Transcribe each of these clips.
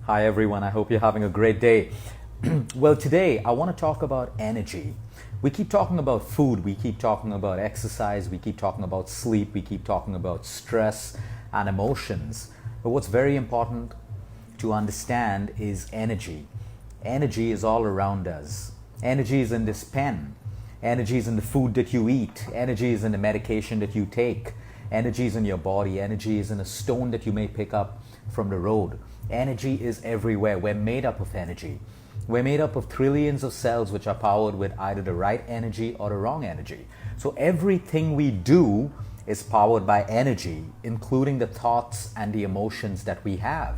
Hi everyone, I hope you're having a great day. Well, today I want to talk about energy. We keep talking about food, we keep talking about exercise, we keep talking about sleep, we keep talking about stress and emotions. But what's very important to understand is energy. Energy is all around us. Energy is in this pen. Energy is in the food that you eat. Energy is in the medication that you take. Energy is in your body. Energy is in a stone that you may pick up from the road. Energy is everywhere. We're made up of energy. We're made up of trillions of cells which are powered with either the right energy or the wrong energy. So everything we do is powered by energy, including the thoughts and the emotions that we have.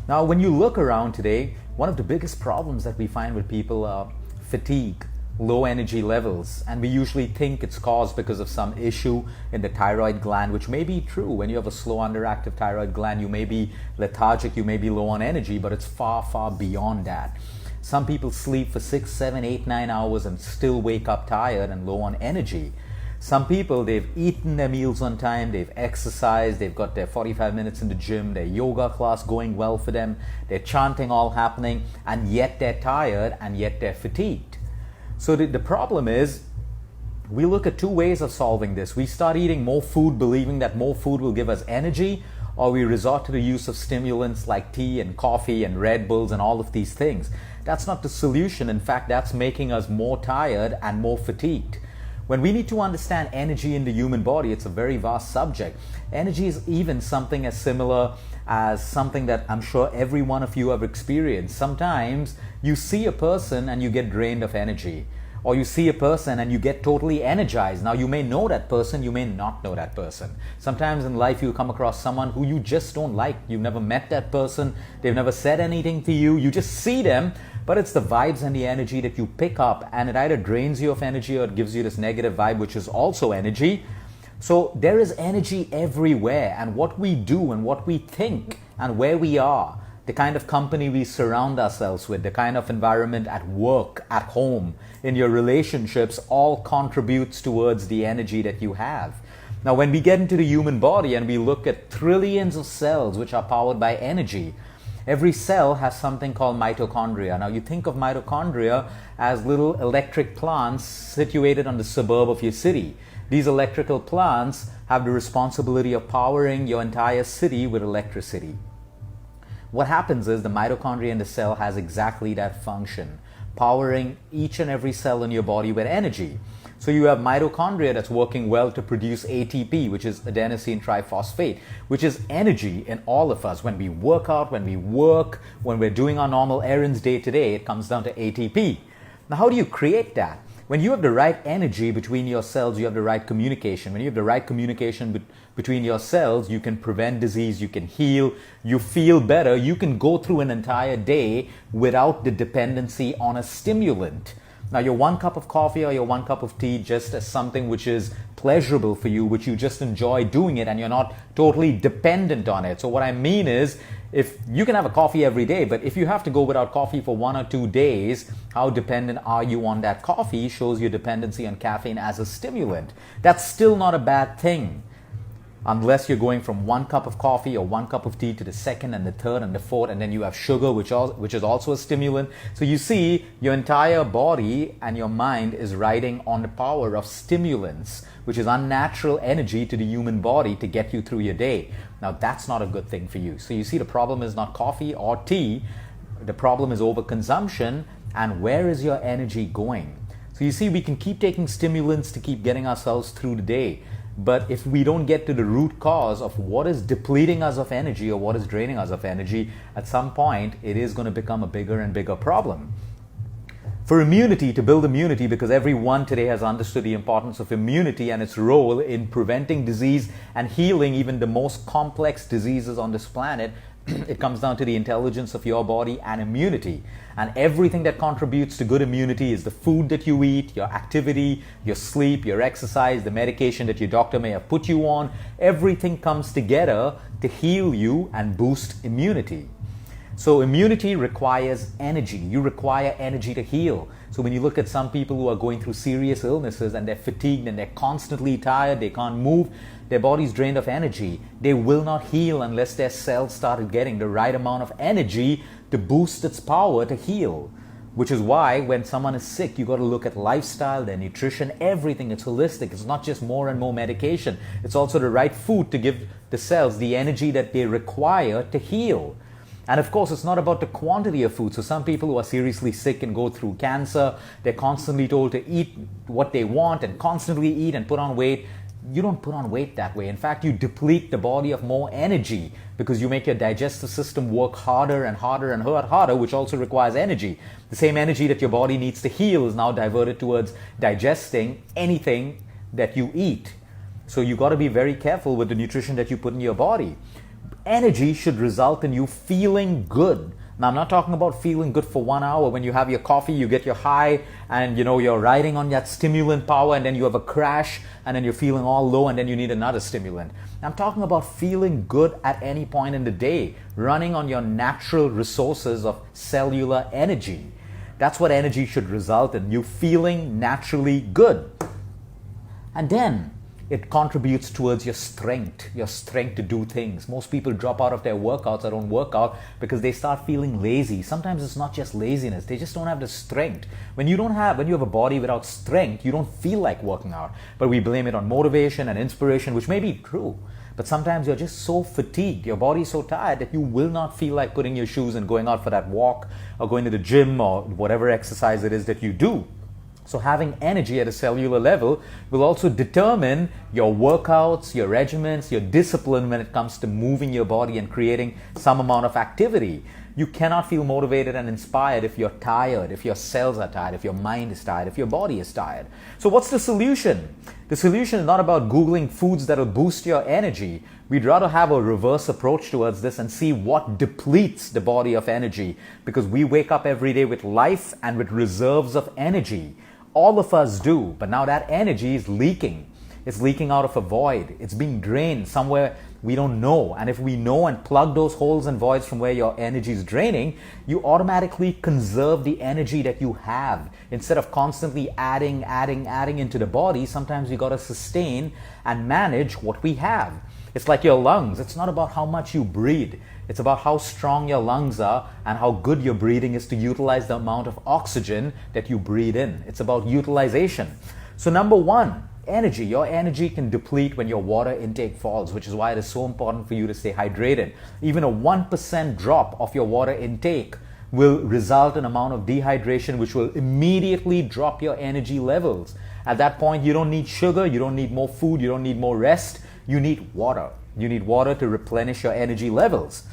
Now, when you look around today, one of the biggest problems that we find with people are fatigue, low energy levels, and we usually think it's caused because of some issue in the thyroid gland, which may be true. When you have a slow underactive thyroid gland, you may be lethargic, you may be low on energy, but it's far, far beyond that. Some people sleep for 6, 7, 8, 9 hours and still wake up tired and low on energy. Some people, they've eaten their meals on time, they've exercised, they've got their 45 minutes in the gym, their yoga class going well for them, their chanting all happening, and yet they're tired and yet they're fatigued. So the problem is, we look at two ways of solving this. We start eating more food believing that more food will give us energy, or we resort to the use of stimulants like tea and coffee and Red Bulls and all of these things. That's not the solution. In fact, that's making us more tired and more fatigued. When we need to understand energy in the human body, it's a very vast subject. Energy is even something as similar as something that I'm sure every one of you have experienced. Sometimes you see a person and you get drained of energy, or you see a person and you get totally energized. Now, you may know that person, you may not know that person. Sometimes in life you come across someone who you just don't like. You've never met that person, they've never said anything to you, you just see them, but it's the vibes and the energy that you pick up, and it either drains you of energy or it gives you this negative vibe, which is also energy. So there is energy everywhere, and what we do and what we think and where we are, the kind of company we surround ourselves with, the kind of environment at work, at home, in your relationships, all contributes towards the energy that you have. Now, when we get into the human body and we look at trillions of cells which are powered by energy, every cell has something called mitochondria. Now, you think of mitochondria as little electric plants situated on the suburb of your city. These electrical plants have the responsibility of powering your entire city with electricity. What happens is the mitochondria in the cell has exactly that function, powering each and every cell in your body with energy. So you have mitochondria that's working well to produce ATP, which is adenosine triphosphate, which is energy in all of us. When we work out, when we work, when we're doing our normal errands day to day, it comes down to ATP. Now, how do you create that? When you have the right energy between your cells, you have the right communication. When you have the right communication between your cells, you can prevent disease, you can heal, you feel better, you can go through an entire day without the dependency on a stimulant. Now, your one cup of coffee or your one cup of tea just as something which is pleasurable for you, which you just enjoy doing it, and you're not totally dependent on it. So what I mean is, if you can have a coffee every day, but if you have to go without coffee for 1 or 2 days, how dependent are you on that coffee shows your dependency on caffeine as a stimulant. That's still not a bad thing, unless you're going from 1 cup of coffee or 1 cup of tea to the second and the third and the fourth, and then you have sugar, which is also a stimulant. So you see, your entire body and your mind is riding on the power of stimulants, which is unnatural energy to the human body to get you through your day. Now, that's not a good thing for you. So you see, the problem is not coffee or tea. The problem is overconsumption, and where is your energy going? So you see, we can keep taking stimulants to keep getting ourselves through the day. But if we don't get to the root cause of what is depleting us of energy or what is draining us of energy, at some point it is going to become a bigger and bigger problem. For immunity, to build immunity, because everyone today has understood the importance of immunity and its role in preventing disease and healing even the most complex diseases on this planet, it comes down to the intelligence of your body and immunity. And everything that contributes to good immunity is the food that you eat, your activity, your sleep, your exercise, the medication that your doctor may have put you on. Everything comes together to heal you and boost immunity. So immunity requires energy. You require energy to heal. So when you look at some people who are going through serious illnesses and they're fatigued and they're constantly tired, they can't move, their body's drained of energy, they will not heal unless their cells started getting the right amount of energy to boost its power to heal. Which is why when someone is sick, you got to look at lifestyle, their nutrition, everything. It's holistic. It's not just more and more medication. It's also the right food to give the cells the energy that they require to heal. And of course, it's not about the quantity of food. So some people who are seriously sick and go through cancer, they're constantly told to eat what they want and constantly eat and put on weight. You don't put on weight that way. In fact, you deplete the body of more energy because you make your digestive system work harder and harder and harder, which also requires energy. The same energy that your body needs to heal is now diverted towards digesting anything that you eat. So you got to be very careful with the nutrition that you put in your body. Energy should result in you feeling good. Now, I'm not talking about feeling good for 1 hour. When you have your coffee, you get your high and you're riding on that stimulant power and then you have a crash and then you're feeling all low and then you need another stimulant. I'm talking about feeling good at any point in the day, running on your natural resources of cellular energy. That's what energy should result in, you feeling naturally good. And then it contributes towards your strength to do things. Most people drop out of their workouts or don't work out because they start feeling lazy. Sometimes it's not just laziness, they just don't have the strength. When you have a body without strength, you don't feel like working out. But we blame it on motivation and inspiration, which may be true. But sometimes you're just so fatigued, your body's so tired that you will not feel like putting your shoes and going out for that walk or going to the gym or whatever exercise it is that you do. So having energy at a cellular level will also determine your workouts, your regimens, your discipline when it comes to moving your body and creating some amount of activity. You cannot feel motivated and inspired if you're tired, if your cells are tired, if your mind is tired, if your body is tired. So what's the solution? The solution is not about Googling foods that will boost your energy. We'd rather have a reverse approach towards this and see what depletes the body of energy, because we wake up every day with life and with reserves of energy. All of us do, but now that energy is leaking. It's leaking out of a void. It's being drained somewhere we don't know. And if we know and plug those holes and voids from where your energy is draining, you automatically conserve the energy that you have. Instead of constantly adding into the body, sometimes we got to sustain and manage what we have. It's like your lungs. It's not about how much you breathe. It's about how strong your lungs are and how good your breathing is to utilize the amount of oxygen that you breathe in. It's about utilization. So number one, energy. Your energy can deplete when your water intake falls, which is why it is so important for you to stay hydrated. Even a 1% drop of your water intake will result in an amount of dehydration, which will immediately drop your energy levels. At that point, you don't need sugar, you don't need more food, you don't need more rest. You need water. You need water to replenish your energy levels.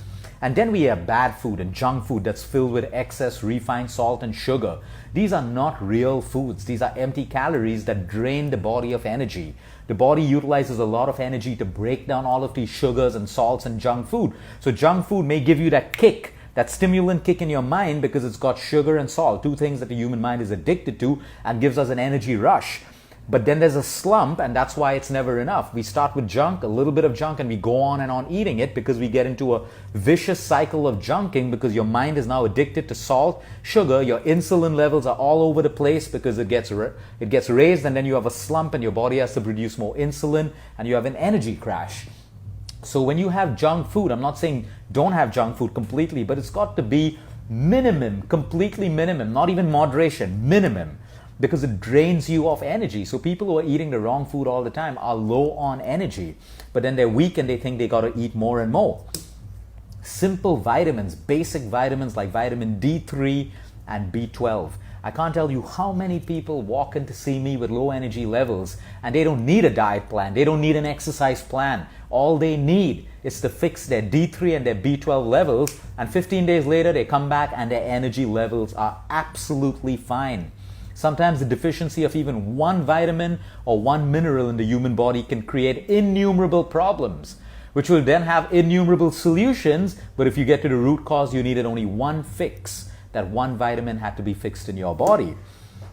And then we have bad food and junk food that's filled with excess refined salt and sugar. These are not real foods. These are empty calories that drain the body of energy. The body utilizes a lot of energy to break down all of these sugars and salts and junk food. So junk food may give you that kick, that stimulant kick in your mind because it's got sugar and salt, two things that the human mind is addicted to and gives us an energy rush. But then there's a slump, and that's why it's never enough. We start with junk, a little bit of junk, and we go on and on eating it because we get into a vicious cycle of junking because your mind is now addicted to salt, sugar, your insulin levels are all over the place because it gets raised, and then you have a slump and your body has to produce more insulin and you have an energy crash. So when you have junk food, I'm not saying don't have junk food completely, but it's got to be minimum, completely minimum, not even moderation, minimum. Because it drains you of energy. So people who are eating the wrong food all the time are low on energy, but then they're weak and they think they got to eat more and more. Simple vitamins, basic vitamins like vitamin D3 and B12. I can't tell you how many people walk in to see me with low energy levels and they don't need a diet plan. They don't need an exercise plan. All they need is to fix their D3 and their B12 levels, and 15 days later they come back and their energy levels are absolutely fine. Sometimes the deficiency of even one vitamin or one mineral in the human body can create innumerable problems, which will then have innumerable solutions. But if you get to the root cause, you needed only one fix. That one vitamin had to be fixed in your body.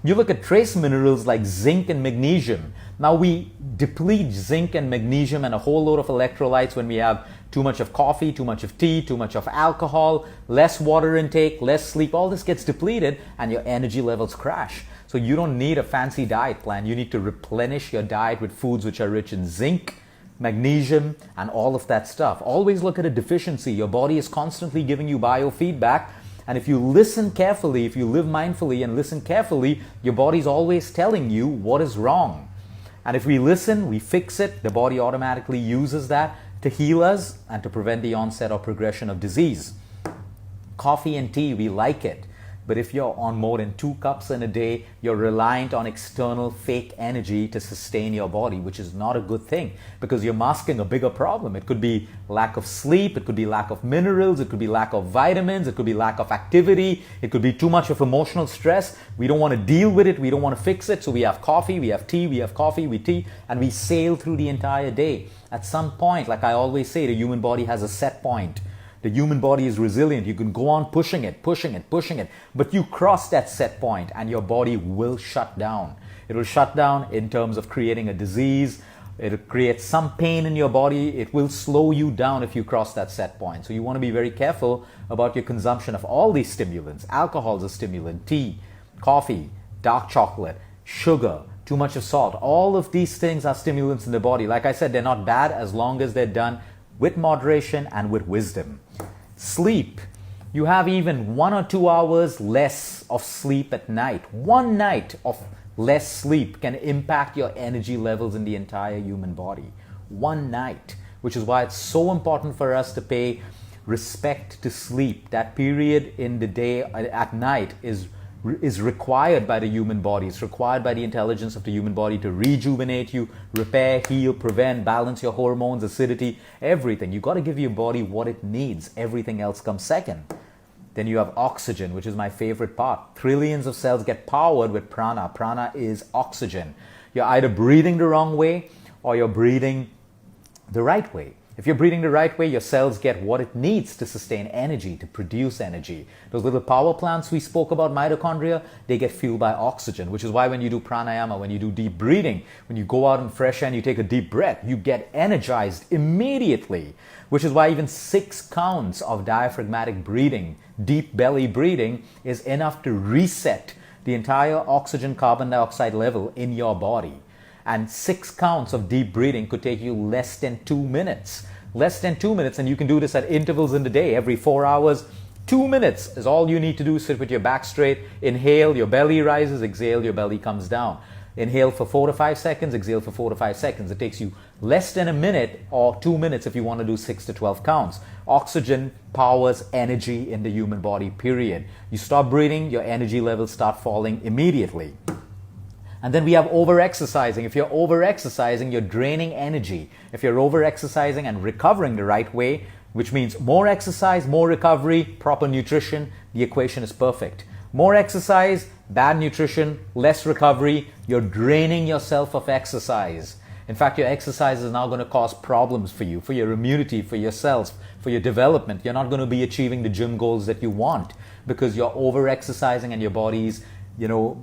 You look at trace minerals like zinc and magnesium. Now we deplete zinc and magnesium and a whole load of electrolytes when we have Too much of coffee, too much of tea, too much of alcohol, less water intake, less sleep, all this gets depleted and your energy levels crash. So you don't need a fancy diet plan. You need to replenish your diet with foods which are rich in zinc, magnesium, and all of that stuff. Always look at a deficiency. Your body is constantly giving you biofeedback. And if you listen carefully, if you live mindfully and listen carefully, your body's always telling you what is wrong. And if we listen, we fix it, the body automatically uses that to heal us and to prevent the onset or progression of disease. Coffee and tea, we like it. But if you're on more than 2 cups in a day, you're reliant on external fake energy to sustain your body, which is not a good thing because you're masking a bigger problem. It could be lack of sleep, it could be lack of minerals, it could be lack of vitamins, it could be lack of activity, it could be too much of emotional stress. We don't want to deal with it, we don't want to fix it, so we have coffee, we have tea, we have coffee, we tea, and we sail through the entire day. At some point, like I always say, the human body has a set point. The human body is resilient. You can go on pushing it, but you cross that set point and your body will shut down. It will shut down in terms of creating a disease. It'll create some pain in your body. It will slow you down if you cross that set point. So you want to be very careful about your consumption of all these stimulants. Alcohol is a stimulant, tea, coffee, dark chocolate, sugar, too much of salt. All of these things are stimulants in the body. Like I said, they're not bad as long as they're done with moderation and with wisdom. Sleep. You have even 1 or 2 hours less of sleep at night. One night of less sleep can impact your energy levels in the entire human body. One night, which is why it's so important for us to pay respect to sleep. That period in the day at night is required by the human body. It's required by the intelligence of the human body to rejuvenate you, repair, heal, prevent, balance your hormones, acidity, everything. You got to give your body what it needs. Everything else comes second. Then you have oxygen, which is my favorite part. Trillions of cells get powered with prana. Prana is oxygen. You're either breathing the wrong way or you're breathing the right way. If you're breathing the right way, your cells get what it needs to sustain energy, to produce energy. Those little power plants we spoke about, mitochondria, they get fueled by oxygen, which is why when you do pranayama, when you do deep breathing, when you go out in fresh air and you take a deep breath, you get energized immediately, which is why even 6 counts of diaphragmatic breathing, deep belly breathing, is enough to reset the entire oxygen carbon dioxide level in your body. And 6 counts of deep breathing could take you less than 2 minutes. Less than 2 minutes, and you can do this at intervals in the day. Every 4 hours, 2 minutes is all you need to do. Sit with your back straight. Inhale, your belly rises. Exhale, your belly comes down. Inhale for 4 to 5 seconds. Exhale for 4 to 5 seconds. It takes you less than a minute or 2 minutes if you want to do 6 to 12 counts. Oxygen powers energy in the human body, period. You stop breathing, your energy levels start falling immediately. And then we have over-exercising. If you're over-exercising, you're draining energy. If you're over-exercising and recovering the right way, which means more exercise, more recovery, proper nutrition, the equation is perfect. More exercise, bad nutrition, less recovery, you're draining yourself of exercise. In fact, your exercise is now going to cause problems for you, for your immunity, for your cells, for your development. You're not going to be achieving the gym goals that you want because you're over-exercising and your body's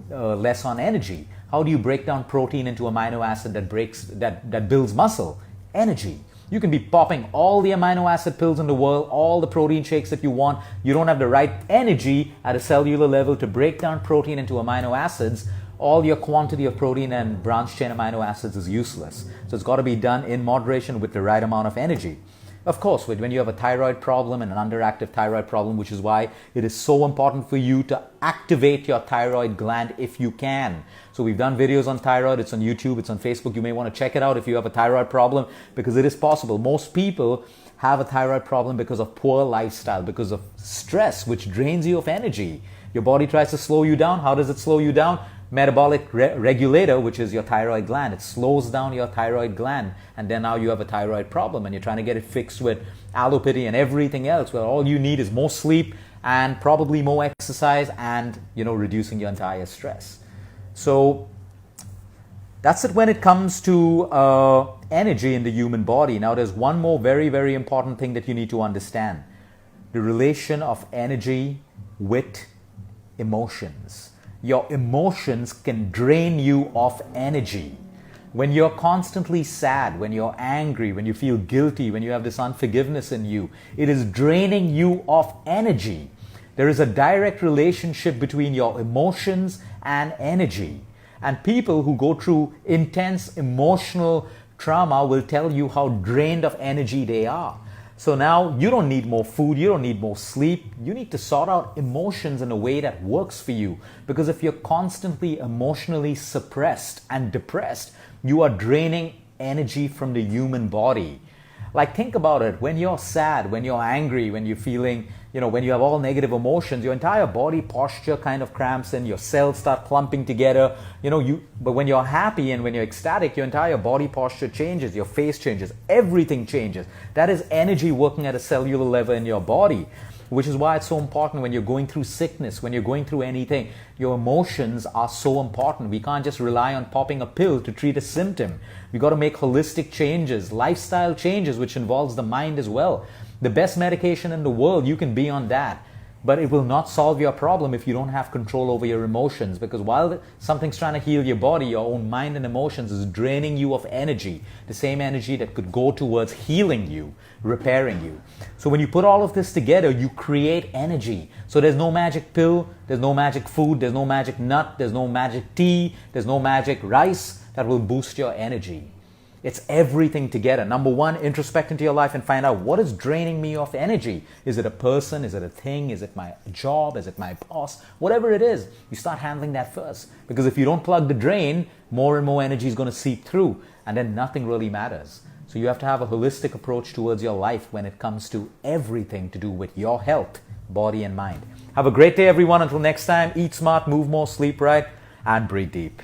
less on energy. How do you break down protein into amino acid that builds muscle? Energy. You can be popping all the amino acid pills in the world, all the protein shakes that you want. You don't have the right energy at a cellular level to break down protein into amino acids. All your quantity of protein and branched chain amino acids is useless. So it's got to be done in moderation with the right amount of energy. Of course, when you have a thyroid problem and an underactive thyroid problem, which is why it is so important for you to activate your thyroid gland if you can. So we've done videos on thyroid. It's on YouTube. It's on Facebook. You may want to check it out if you have a thyroid problem because it is possible. Most people have a thyroid problem because of poor lifestyle, because of stress, which drains you of energy. Your body tries to slow you down. How does it slow you down? Metabolic regulator, which is your thyroid gland. It slows down your thyroid gland, and then now you have a thyroid problem and you're trying to get it fixed with allopathy and everything else, where all you need is more sleep and probably more exercise and reducing your entire stress. So that's it when it comes to energy in the human body. Now there's one more very, very important thing that you need to understand: the relation of energy with emotions. Your emotions can drain you of energy. When you're constantly sad, when you're angry, when you feel guilty, when you have this unforgiveness in you, it is draining you of energy. There is a direct relationship between your emotions and energy. And people who go through intense emotional trauma will tell you how drained of energy they are. So now you don't need more food, you don't need more sleep. You need to sort out emotions in a way that works for you. Because if you're constantly emotionally suppressed and depressed, you are draining energy from the human body. Like, think about it. When you're sad, when you're angry, when you're feeling, when you have all negative emotions, your entire body posture kind of cramps in, your cells start clumping together. But when you're happy and when you're ecstatic, your entire body posture changes, your face changes, everything changes. That is energy working at a cellular level in your body, which is why it's so important when you're going through sickness, when you're going through anything. Your emotions are so important. We can't just rely on popping a pill to treat a symptom. We got to make holistic changes, lifestyle changes, which involves the mind as well. The best medication in the world, you can be on that, but it will not solve your problem if you don't have control over your emotions, because while something's trying to heal your body, your own mind and emotions is draining you of energy, the same energy that could go towards healing you, repairing you. So when you put all of this together, you create energy. So there's no magic pill, there's no magic food, there's no magic nut, there's no magic tea, there's no magic rice that will boost your energy. It's everything together. Number one, introspect into your life and find out what is draining me of energy. Is it a person? Is it a thing? Is it my job? Is it my boss? Whatever it is, you start handling that first. Because if you don't plug the drain, more and more energy is going to seep through, and then nothing really matters. So you have to have a holistic approach towards your life when it comes to everything to do with your health, body and mind. Have a great day, everyone. Until next time, eat smart, move more, sleep right, and breathe deep.